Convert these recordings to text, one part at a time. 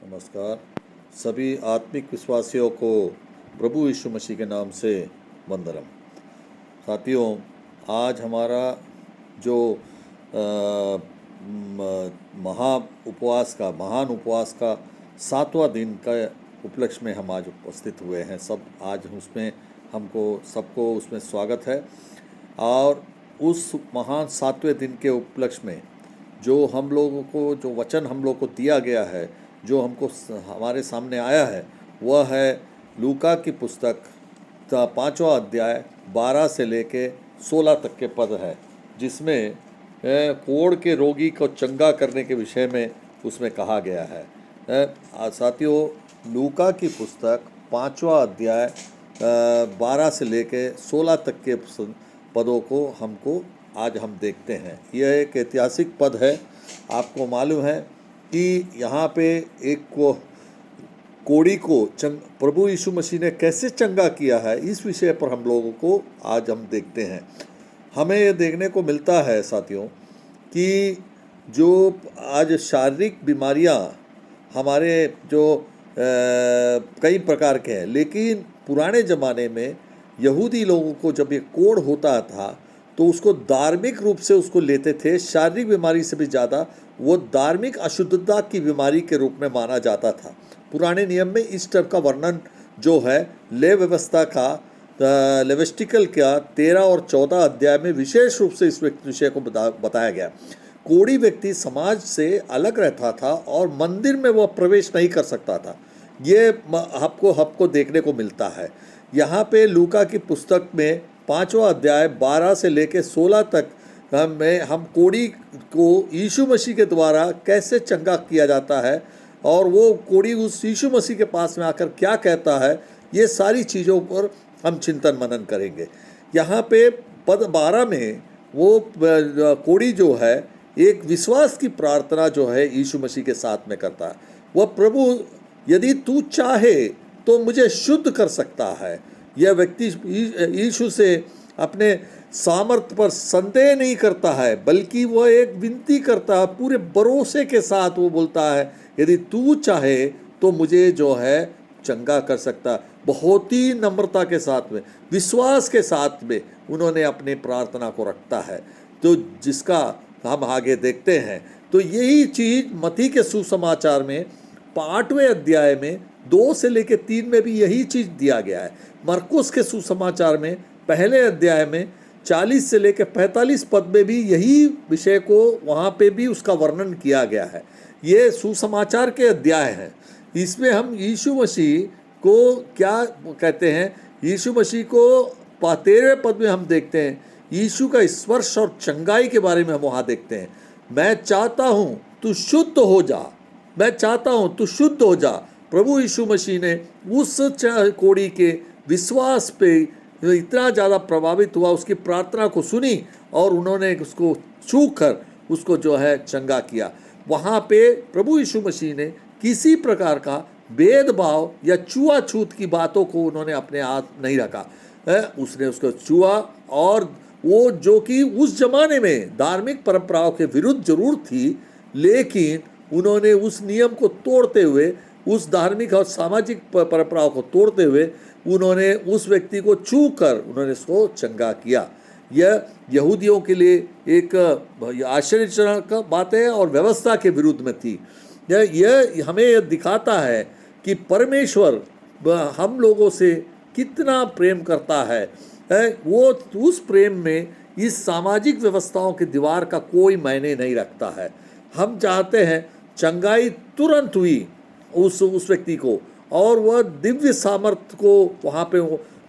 नमस्कार। सभी आत्मिक विश्वासियों को प्रभु यीशु मसीह के नाम से वंदनम। साथियों, आज हमारा जो महान उपवास का 7वां दिन का उपलक्ष्य में हम आज उपस्थित हुए हैं। सब आज उसमें सबको उसमें स्वागत है। और उस महान 7वें दिन के उपलक्ष्य में जो हम लोगों को जो वचन हम लोग को दिया गया है, जो हमारे सामने आया है, वह है लूका की पुस्तक 5वां अध्याय 12 से लेके 16 तक के पद है, जिसमें कोढ़ के रोगी को चंगा करने के विषय में उसमें कहा गया है। साथियों, लूका की पुस्तक 5वां अध्याय 12 से लेके 16 तक के पदों को आज हम देखते हैं। यह एक ऐतिहासिक पद है। आपको मालूम है कि यहाँ पे एक कोढ़ी को प्रभु यीशु मसीह ने कैसे चंगा किया है, इस विषय पर हम लोगों को आज हम देखते हैं। हमें ये देखने को मिलता है साथियों कि जो आज शारीरिक बीमारियाँ हमारे जो कई प्रकार के हैं, लेकिन पुराने ज़माने में यहूदी लोगों को जब ये कोढ़ होता था तो उसको धार्मिक रूप से उसको लेते थे। शारीरिक बीमारी से भी ज़्यादा वो धार्मिक अशुद्धता की बीमारी के रूप में माना जाता था। पुराने नियम में इस तरह का वर्णन जो है ले व्यवस्था का लेविटिकल का 13 और 14 अध्याय में विशेष रूप से इस विषय को बताया गया। कोढ़ी व्यक्ति समाज से अलग रहता था और मंदिर में वह प्रवेश नहीं कर सकता था। ये आपको देखने को मिलता है। यहाँ पे लूका की पुस्तक में 5वां अध्याय 12 से लेके 16 तक हम कोढ़ी को यीशु मसीह के द्वारा कैसे चंगा किया जाता है, और वो कोढ़ी उस यीशु मसीह के पास में आकर क्या कहता है, ये सारी चीज़ों पर हम चिंतन मनन करेंगे। यहाँ पे पद 12 में वो कोढ़ी जो है एक विश्वास की प्रार्थना जो है यीशु मसीह के साथ में करता है। वह प्रभु, यदि तू चाहे तो मुझे शुद्ध कर सकता है। यह व्यक्ति यीशु से अपने सामर्थ्य पर संदेह नहीं करता है, बल्कि वह एक विनती करता है। पूरे भरोसे के साथ वो बोलता है, यदि तू चाहे तो मुझे जो है चंगा कर सकता। बहुत ही नम्रता के साथ में, विश्वास के साथ में उन्होंने अपनी प्रार्थना को रखता है, तो जिसका हम आगे देखते हैं। तो यही चीज़ मत्ती के सुसमाचार में 8वें अध्याय में 2 से लेकर 3 में भी यही चीज़ दिया गया है। मरकुस के सुसमाचार में पहले अध्याय में 40 से लेकर 45 पद में भी यही विषय को वहाँ पे भी उसका वर्णन किया गया है। ये सुसमाचार के अध्याय हैं। इसमें हम यीशु मसीह को क्या कहते हैं, यीशु मसीह को 13वें पद में हम देखते हैं यीशु का स्पर्श और चंगाई के बारे में हम वहाँ देखते हैं। मैं चाहता हूँ तू शुद्ध हो जा, मैं चाहता हूँ तू शुद्ध हो जा। प्रभु यीशु मसीह ने उस कोढ़ी के विश्वास पे इतना ज़्यादा प्रभावित हुआ, उसकी प्रार्थना को सुनी और उन्होंने उसको छू कर उसको जो है चंगा किया। वहाँ पे प्रभु यीशु मसीह ने किसी प्रकार का भेदभाव या छुआछूत की बातों को उन्होंने अपने हाथ नहीं रखा। उसने उसको छुआ, और वो जो कि उस जमाने में धार्मिक परंपराओं के विरुद्ध जरूर थी, लेकिन उन्होंने उस नियम को तोड़ते हुए, उस धार्मिक और सामाजिक परंपराओं को तोड़ते हुए उन्होंने उस व्यक्ति को छू कर उन्होंने उसको चंगा किया। यह यहूदियों के लिए एक आश्चर्यजनक बात है और व्यवस्था के विरुद्ध में थी। यह हमें यह दिखाता है कि परमेश्वर हम लोगों से कितना प्रेम करता है। वो उस प्रेम में इस सामाजिक व्यवस्थाओं की दीवार का कोई मायने नहीं रखता है। हम चाहते हैं चंगाई तुरंत हुई उस व्यक्ति को, और वह दिव्य सामर्थ्य को वहाँ पे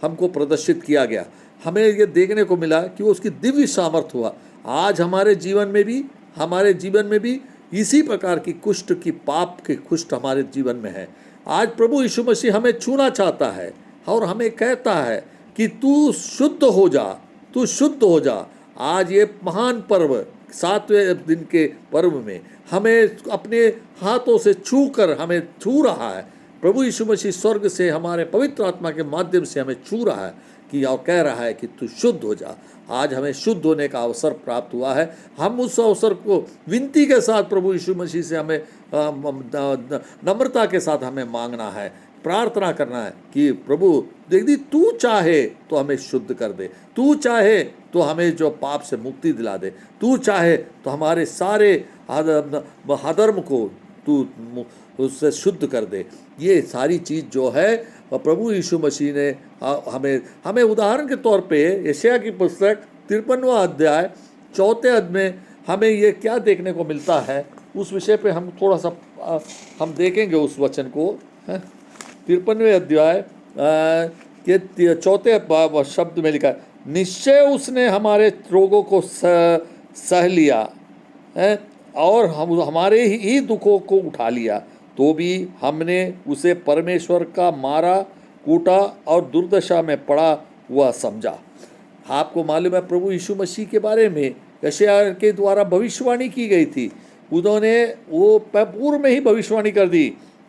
हमको प्रदर्शित किया गया। हमें ये देखने को मिला कि वो उसकी दिव्य सामर्थ्य हुआ। आज हमारे जीवन में भी इसी प्रकार की कुष्ठ की पाप के कुष्ठ हमारे जीवन में है। आज प्रभु यीशु मसीह हमें छूना चाहता है और हमें कहता है कि तू शुद्ध हो जा, तू शुद्ध हो जा। आज ये महान पर्व 7वें दिन के पर्व में हमें अपने हाथों से छू कर हमें छू रहा है। प्रभु यीशु मसीह स्वर्ग से हमारे पवित्र आत्मा के माध्यम से हमें छू रहा है कि और कह रहा है कि तू शुद्ध हो जा। आज हमें शुद्ध होने का अवसर प्राप्त हुआ है। हम उस अवसर को विनती के साथ प्रभु यीशु मसीह से हमें नम्रता के साथ हमें मांगना है, प्रार्थना करना है कि प्रभु यदि तू चाहे तो हमें शुद्ध कर दे, तू चाहे तो हमें जो पाप से मुक्ति दिला दे, तू चाहे तो हमारे सारे अधर्म को तू उससे शुद्ध कर दे। ये सारी चीज़ जो है प्रभु यीशु मसीह ने हमें उदाहरण के तौर पे यशायाह की पुस्तक 53वां अध्याय 4 अध्याय में हमें ये क्या देखने को मिलता है, उस विषय पे हम थोड़ा सा हम देखेंगे उस वचन को। 53वें अध्याय के 4 शब्द में लिखा है, निश्चय उसने हमारे रोगों को सह लिया है और हम हमारे ही दुखों को उठा लिया, तो भी हमने उसे परमेश्वर का मारा कूटा और दुर्दशा में पड़ा हुआ समझा। आपको मालूम है प्रभु यीशु मसीह के बारे में यशायाह के द्वारा भविष्यवाणी की गई थी। उन्होंने वो पूर्व में ही भविष्यवाणी कर दी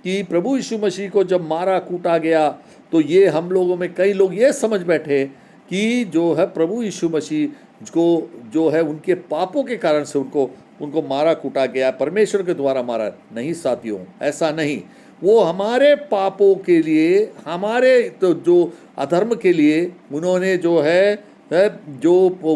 कि प्रभु यीशु मसीह को जब मारा कूटा गया तो ये हम लोगों में कई लोग ये समझ बैठे कि जो है प्रभु यीशु मसीह को जो है उनके पापों के कारण से उनको मारा कूटा गया, परमेश्वर के द्वारा मारा। नहीं साथियों, ऐसा नहीं। वो हमारे पापों के लिए, हमारे तो जो अधर्म के लिए उन्होंने जो है जो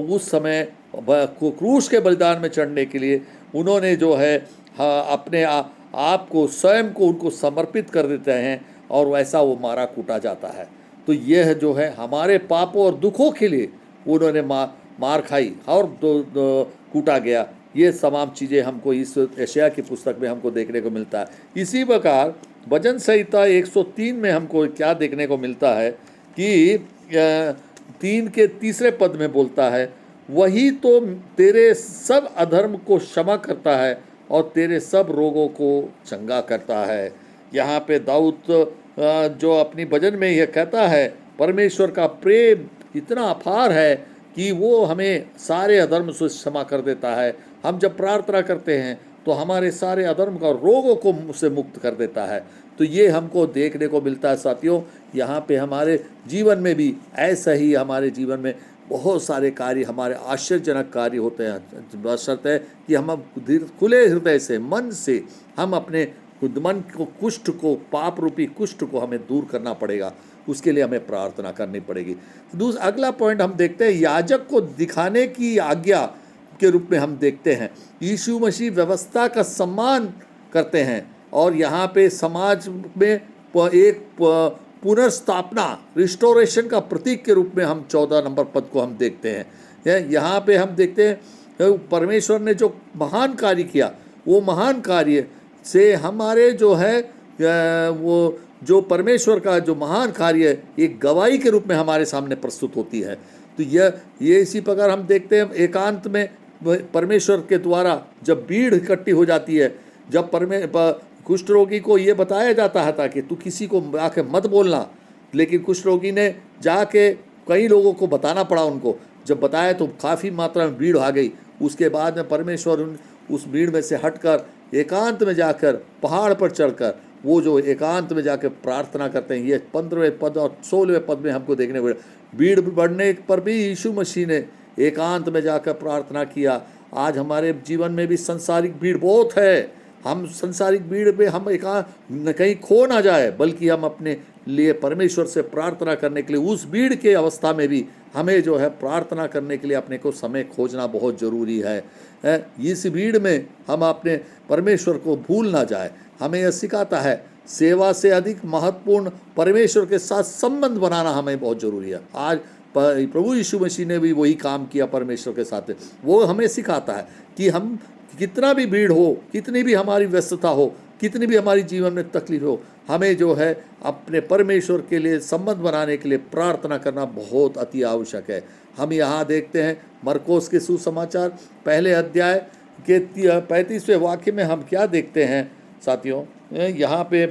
उस समय क्रूस के बलिदान में चढ़ने के लिए उन्होंने जो है अपने आप को स्वयं को उनको समर्पित कर देते हैं और वैसा वो मारा कूटा जाता है। तो यह जो है हमारे पापों और दुखों के लिए उन्होंने मार खाई और कूटा गया। ये तमाम चीज़ें हमको इस यशायाह की पुस्तक में हमको देखने को मिलता है। इसी प्रकार भजन संहिता 103 में हमको क्या देखने को मिलता है कि 3 के 3 पद में बोलता है, वही तो तेरे सब अधर्म को क्षमा करता है और तेरे सब रोगों को चंगा करता है। यहाँ पे दाऊद जो अपनी भजन में यह कहता है, परमेश्वर का प्रेम इतना अपार है कि वो हमें सारे अधर्म से क्षमा कर देता है। हम जब प्रार्थना करते हैं तो हमारे सारे अधर्म का रोगों को से मुक्त कर देता है। तो ये हमको देखने को मिलता है साथियों। यहाँ पे हमारे जीवन में भी ऐसा ही, हमारे जीवन में बहुत सारे कार्य, हमारे आश्चर्यजनक कार्य होते हैं। बशर्ते है कि हम खुले हृदय से, मन से हम अपने मन को, कुष्ठ को, पाप रूपी कुष्ठ को हमें दूर करना पड़ेगा। उसके लिए हमें प्रार्थना करनी पड़ेगी। अगला पॉइंट हम देखते हैं, याजक को दिखाने की आज्ञा के रूप में हम देखते हैं। यीशु मसीह व्यवस्था का सम्मान करते हैं और यहाँ पे समाज में एक पुनर्स्थापना, रिस्टोरेशन का प्रतीक के रूप में हम 14 नंबर पद को हम देखते हैं। यहाँ पे हम देखते हैं परमेश्वर ने जो महान कार्य किया, वो महान कार्य से हमारे जो है वो जो परमेश्वर का जो महान कार्य एक गवाही के रूप में हमारे सामने प्रस्तुत होती है। तो ये इसी प्रकार हम देखते हैं एकांत में परमेश्वर के द्वारा जब भीड़ इकट्ठी हो जाती है, जब कुष्ठ रोगी को ये बताया जाता था कि तू किसी को आके मत बोलना, लेकिन कुष्ठ रोगी ने जाके कई लोगों को बताना पड़ा। उनको जब बताया तो काफ़ी मात्रा में भीड़ आ गई। उसके बाद में परमेश्वर उस भीड़ में से हटकर एकांत में जाकर, पहाड़ पर चढ़कर वो जो एकांत में जाकर प्रार्थना करते हैं। ये 15वें पद और 16वें पद में हमको देखने को भीड़ बढ़ने पर भी यीशु मसीह ने एकांत में जाकर प्रार्थना किया। आज हमारे जीवन में भी संसारिक भीड़ बहुत है। हम संसारिक भीड़ में हम कहीं खो ना जाए, बल्कि हम अपने लिए परमेश्वर से प्रार्थना करने के लिए उस भीड़ के अवस्था में भी हमें जो है प्रार्थना करने के लिए अपने को समय खोजना बहुत ज़रूरी है। इस भीड़ में हम अपने परमेश्वर को भूल ना जाए। हमें यह सिखाता है सेवा से अधिक महत्वपूर्ण परमेश्वर के साथ संबंध बनाना हमें बहुत ज़रूरी है। आज प्रभु यीशु मसीह ने भी वही काम किया परमेश्वर के साथ। वो हमें सिखाता है कि हम कितना भी भीड़ हो, कितनी भी हमारी व्यस्तता हो, कितनी भी हमारी जीवन में तकलीफ हो, हमें जो है अपने परमेश्वर के लिए संबंध बनाने के लिए प्रार्थना करना बहुत अति आवश्यक है। हम यहाँ देखते हैं मरकोस के सुसमाचार 1 अध्याय के 35वें वाक्य में हम क्या देखते हैं साथियों। यहाँ पे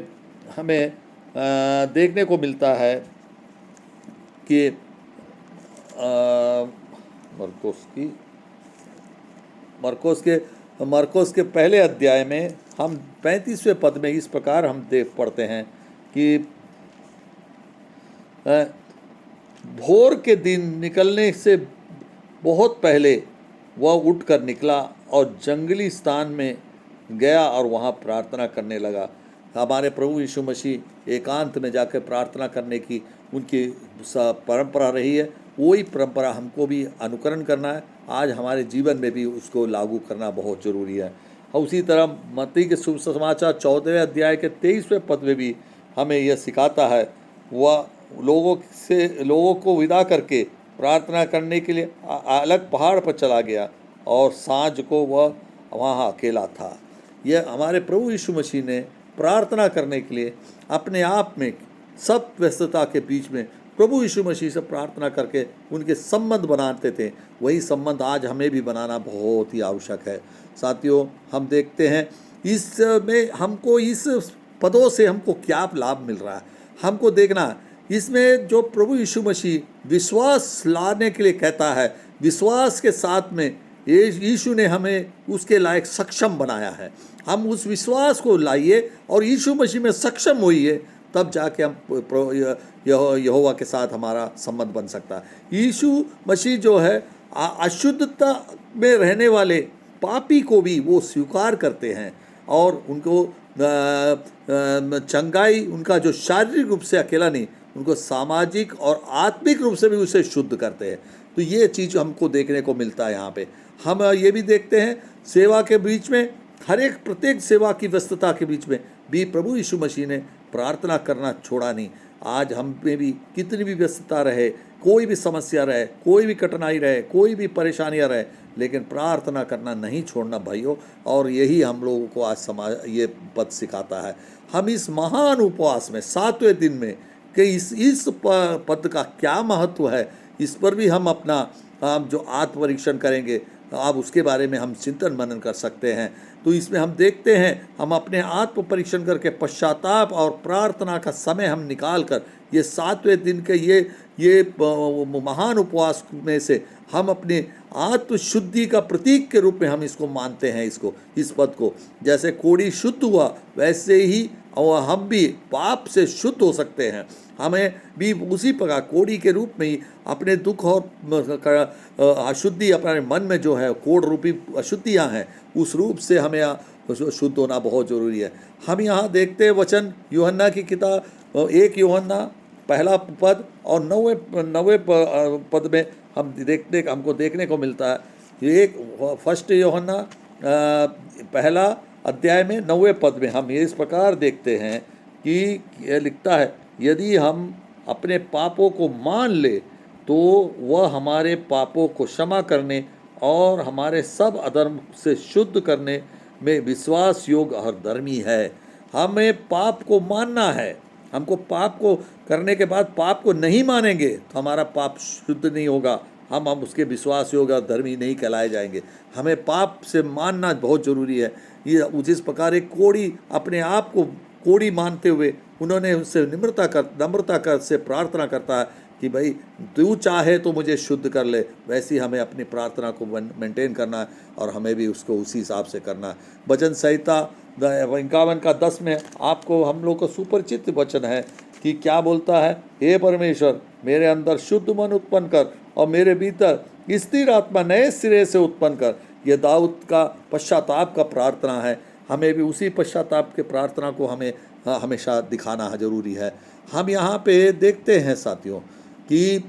हमें देखने को मिलता है कि मरकोस के 1 अध्याय में हम 35वें पद में इस प्रकार हम देख पढ़ते हैं कि भोर के दिन निकलने से बहुत पहले वह उठकर निकला और जंगली स्थान में गया और वहाँ प्रार्थना करने लगा। हमारे प्रभु यीशु मसीह एकांत में जाकर प्रार्थना करने की उनकी परंपरा रही है। वही परंपरा हमको भी अनुकरण करना है। आज हमारे जीवन में भी उसको लागू करना बहुत ज़रूरी है। और उसी तरह मत्ती के शुभ समाचार 14वें अध्याय के 23वें पद में भी हमें यह सिखाता है। वह लोगों को विदा करके प्रार्थना करने के लिए अलग पहाड़ पर चला गया और सांझ को वह वहाँ अकेला था। यह हमारे प्रभु यीशु मसीह ने प्रार्थना करने के लिए अपने आप में सब व्यस्तता के बीच में प्रभु यीशु मसीह से प्रार्थना करके उनके संबंध बनाते थे। वही संबंध आज हमें भी बनाना बहुत ही आवश्यक है। साथियों, हम देखते हैं इसमें हमको इस पदों से हमको क्या लाभ मिल रहा है, हमको देखना। इसमें जो प्रभु यीशु मसीह विश्वास लाने के लिए कहता है, विश्वास के साथ में यीशु ने हमें उसके लायक सक्षम बनाया है। हम उस विश्वास को लाइए और यीशु मसीह में सक्षम होइए, तब जाके हम यहोवा के साथ हमारा संबंध बन सकता है। यीशु मसीह जो है अशुद्धता में रहने वाले पापी को भी वो स्वीकार करते हैं और उनको चंगाई, उनका जो शारीरिक रूप से अकेला नहीं, उनको सामाजिक और आत्मिक रूप से भी उसे शुद्ध करते हैं। तो ये चीज़ हमको देखने को मिलता है यहाँ पे। हम ये भी देखते हैं सेवा के बीच में, प्रत्येक सेवा की व्यस्तता के बीच में भी प्रभु यीशु मसीह ने प्रार्थना करना छोड़ा नहीं। आज हम में भी कितनी भी व्यस्तता रहे, कोई भी समस्या रहे, कोई भी कठिनाई रहे, कोई भी परेशानियाँ रहे, लेकिन प्रार्थना करना नहीं छोड़ना भाइयों। और यही हम लोगों को आज ये पद सिखाता है। हम इस महान उपवास में 7वें दिन में कि इस पद का क्या महत्व है, इस पर भी हम जो आत्म परीक्षण करेंगे, अब उसके बारे में हम चिंतन मनन कर सकते हैं। तो इसमें हम देखते हैं, हम अपने आत्म परीक्षण करके पश्चाताप और प्रार्थना का समय हम निकाल कर ये 7वें दिन के ये महान उपवास में से हम अपने आत्म शुद्धि का प्रतीक के रूप में हम इसको मानते हैं। इस पद को जैसे कोढ़ी शुद्ध हुआ, वैसे ही और हम भी पाप से शुद्ध हो सकते हैं। हमें भी उसी प्रकार कोढ़ी के रूप में ही अपने दुख और अशुद्धि अपने मन में जो है कोढ़ रूपी अशुद्धियाँ हैं, उस रूप से हमें शुद्ध होना बहुत ज़रूरी है। हम यहाँ देखते हैं वचन यूहन्ना की किताब 1 यूहन्ना पहला पद और 9वें पद में हमको देखने को मिलता है। एक 1 यूहन्ना पहला अध्याय में 9वें पद में हम ये इस प्रकार देखते हैं कि यह लिखता है, यदि हम अपने पापों को मान ले तो वह हमारे पापों को क्षमा करने और हमारे सब अधर्म से शुद्ध करने में विश्वास योग्य और धर्मी है। हमें पाप को मानना है। हमको पाप को करने के बाद पाप को नहीं मानेंगे तो हमारा पाप शुद्ध नहीं होगा, हम उसके विश्वास योग्य और धर्मी नहीं कहलाए जाएंगे। हमें पाप से मानना बहुत ज़रूरी है। ये जिस प्रकार एक कोढ़ी अपने आप को कोढ़ी मानते हुए उन्होंने उससे नम्रता कर से प्रार्थना करता है कि भाई तू चाहे तो मुझे शुद्ध कर ले, वैसी हमें अपनी प्रार्थना को मेंटेन करना है और हमें भी उसको उसी हिसाब से करना है। भजन संहिता 51 का 10 में आपको हम लोग को सुपरिचित वचन है कि क्या बोलता है, हे परमेश्वर मेरे अंदर शुद्ध मन उत्पन्न कर और मेरे भीतर स्थिर आत्मा नए सिरे से उत्पन्न कर। यह दाऊद का पश्चाताप का प्रार्थना है। हमें भी उसी पश्चाताप के प्रार्थना को हमें हमेशा दिखाना जरूरी है। हम यहाँ पे देखते हैं साथियों कि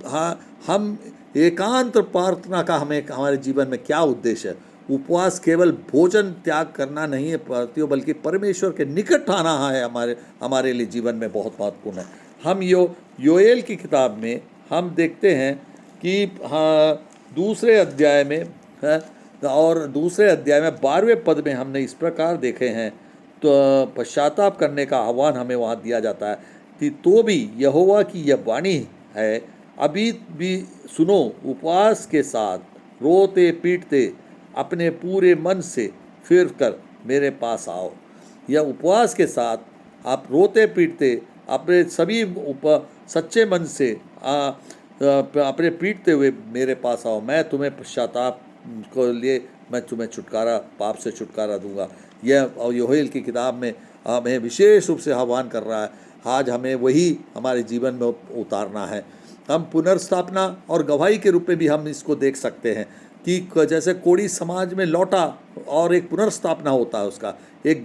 हम एकांत प्रार्थना का हमारे जीवन में क्या उद्देश्य है। उपवास केवल भोजन त्याग करना नहीं है साथियों, बल्कि परमेश्वर के निकट आना है हमारे लिए जीवन में बहुत महत्वपूर्ण है। हम योएल की किताब में हम देखते हैं कि दूसरे अध्याय में और दूसरे अध्याय में 12वें पद में हमने इस प्रकार देखे हैं, तो पश्चाताप करने का आह्वान हमें वहाँ दिया जाता है कि तो भी यहोवा की यह वाणी है, अभी भी सुनो, उपवास के साथ रोते पीटते अपने पूरे मन से फिर कर मेरे पास आओ। यह उपवास के साथ आप रोते पीटते अपने सभी सच्चे मन से अपने पीटते हुए मेरे पास आओ, मैं तुम्हें पश्चाताप को लिए मैं तुम्हें पाप से छुटकारा दूंगा। यह योएल की किताब में हमें विशेष रूप से आह्वान कर रहा है। आज हमें वही हमारे जीवन में उतारना है। हम पुनर्स्थापना और गवाही के रूप में भी हम इसको देख सकते हैं कि जैसे कोढ़ी समाज में लौटा और एक पुनर्स्थापना होता है उसका,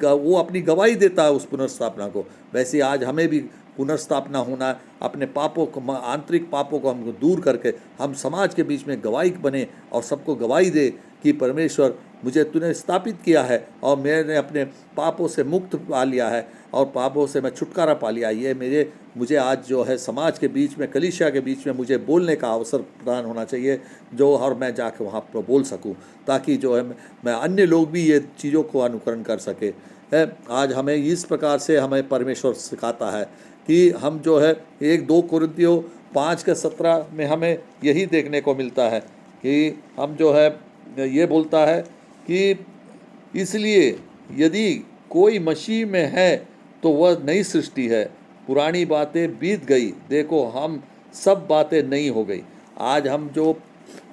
वो अपनी गवाही देता है उस पुनर्स्थापना को, वैसे आज हमें भी पुनर्स्थापना होना है। अपने पापों को, आंतरिक पापों को हमको दूर करके हम समाज के बीच में गवाही बने और सबको गवाही दे कि परमेश्वर मुझे तूने स्थापित किया है और मैंने अपने पापों से मुक्त पा लिया है और पापों से मैं छुटकारा पा लिया। ये मुझे आज जो है समाज के बीच में, कलीसिया के बीच में मुझे बोलने का अवसर प्रदान होना चाहिए, जो और मैं जाके वहाँ पर बोल सकूँ, ताकि जो है मैं अन्य लोग भी ये चीज़ों को अनुकरण कर सके। आज हमें इस प्रकार से हमें परमेश्वर सिखाता है कि हम जो है 1-2 कुरिन्थियों 5:17 में हमें यही देखने को मिलता है कि हम जो है ये बोलता है कि इसलिए यदि कोई मसीह में है तो वह नई सृष्टि है, पुरानी बातें बीत गई, देखो हम सब बातें नई हो गई। आज हम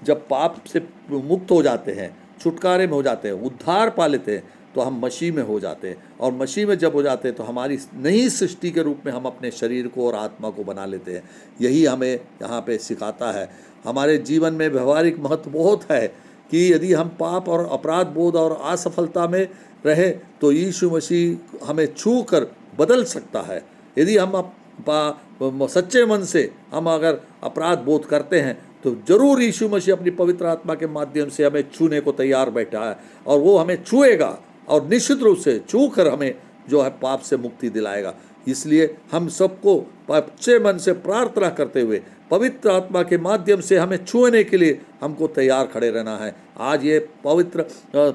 जब पाप से मुक्त हो जाते हैं, छुटकारे में हो जाते हैं, उद्धार पा लेते हैं, तो हम मसीह में हो जाते हैं और मसीह में जब हो जाते हैं तो हमारी नई सृष्टि के रूप में हम अपने शरीर को और आत्मा को बना लेते हैं। यही हमें यहाँ पे सिखाता है। हमारे जीवन में व्यवहारिक महत्व बहुत है कि यदि हम पाप और अपराध बोध और असफलता में रहे तो यीशु मसीह हमें छू कर बदल सकता है। यदि हम सच्चे मन से हम अगर अपराध बोध करते हैं तो जरूर यीशु मसीह अपनी पवित्र आत्मा के माध्यम से हमें छूने को तैयार बैठा है और वो हमें छुएगा और निश्चित रूप से छू कर हमें जो है पाप से मुक्ति दिलाएगा। इसलिए हम सबको सच्चे मन से प्रार्थना करते हुए पवित्र आत्मा के माध्यम से हमें छूने के लिए हमको तैयार खड़े रहना है। आज ये पवित्र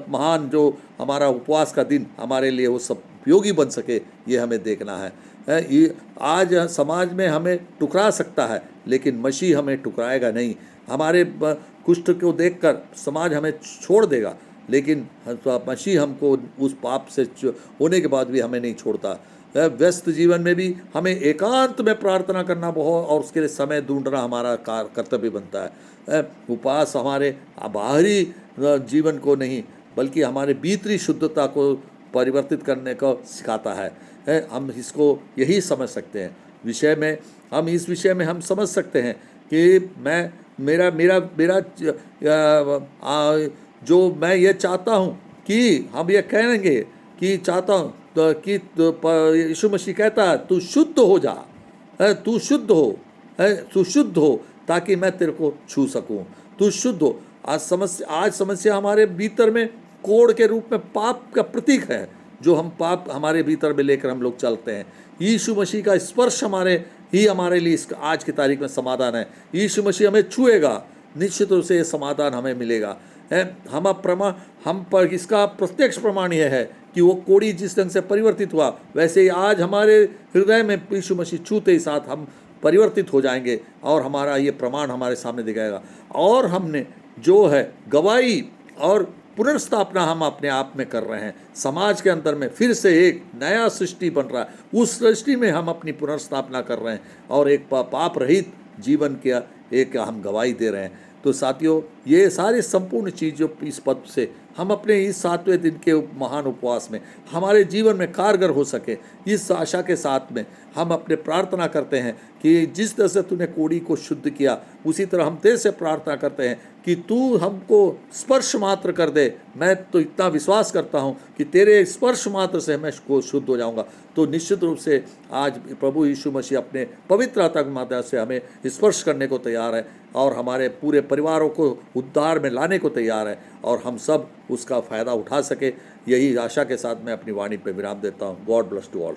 महान जो हमारा उपवास का दिन हमारे लिए वो सब उपयोगी बन सके, ये हमें देखना है। ये आज समाज में हमें टुकरा सकता है लेकिन मसीह हमें टुकराएगा नहीं। हमारे कुष्ठ को देखकर समाज हमें छोड़ देगा लेकिन मसीह हमको उस पाप से होने के बाद भी हमें नहीं छोड़ता। व्यस्त जीवन में भी हमें एकांत में प्रार्थना करना बहुत और उसके लिए समय ढूंढना हमारा कर्तव्य बनता है। उपवास हमारे बाहरी जीवन को नहीं बल्कि हमारे भीतरी शुद्धता को परिवर्तित करने को सिखाता है। हम इसको यही समझ सकते हैं इस विषय में हम समझ सकते हैं कि मेरा जो मैं ये चाहता हूँ कि हम ये कहेंगे कि चाहता हूँ कि यीशु मसीह कहता है तू शुद्ध हो जा, तू शुद्ध हो ताकि मैं तेरे को छू सकूं, तू शुद्ध हो। आज समस्या हमारे भीतर में कोढ़ के रूप में पाप का प्रतीक है, जो हम पाप हमारे भीतर में लेकर हम लोग चलते हैं। यीशु मसीह का स्पर्श हमारे लिए आज की तारीख में समाधान है। यीशु मसीह हमें छुएगा, निश्चित रूप से ये समाधान हमें मिलेगा। हम पर इसका प्रत्यक्ष प्रमाण यह है कि वो कोढ़ी जिस ढंग से परिवर्तित हुआ, वैसे ही आज हमारे हृदय में यीशु मसीह छूते ही साथ हम परिवर्तित हो जाएंगे और हमारा ये प्रमाण हमारे सामने दिखाएगा। और हमने जो है गवाही और पुनर्स्थापना हम अपने आप में कर रहे हैं। समाज के अंदर में फिर से एक नया सृष्टि बन रहा है, उस सृष्टि में हम अपनी पुनर्स्थापना कर रहे हैं और एक पाप रहित जीवन का एक हम गवाही दे रहे हैं। तो साथियों, ये सारे संपूर्ण चीज़ों इस पद से हम अपने इस 7वें दिन के महान उपवास में हमारे जीवन में कारगर हो सके, इस आशा के साथ में हम अपने प्रार्थना करते हैं कि जिस तरह से तूने कोढ़ी को शुद्ध किया उसी तरह हम तेरे से प्रार्थना करते हैं कि तू हमको स्पर्श मात्र कर दे। मैं तो इतना विश्वास करता हूँ कि तेरे स्पर्श मात्र से मैं को शुद्ध हो जाऊँगा। तो निश्चित रूप से आज प्रभु यीशु मसीह अपने पवित्र आत्मा के माध्यम से हमें स्पर्श करने को तैयार है और हमारे पूरे परिवारों को उद्धार में लाने को तैयार है और हम सब उसका फ़ायदा उठा सके। यही आशा के साथ मैं अपनी वाणी पर विराम देता हूँ। God bless to all.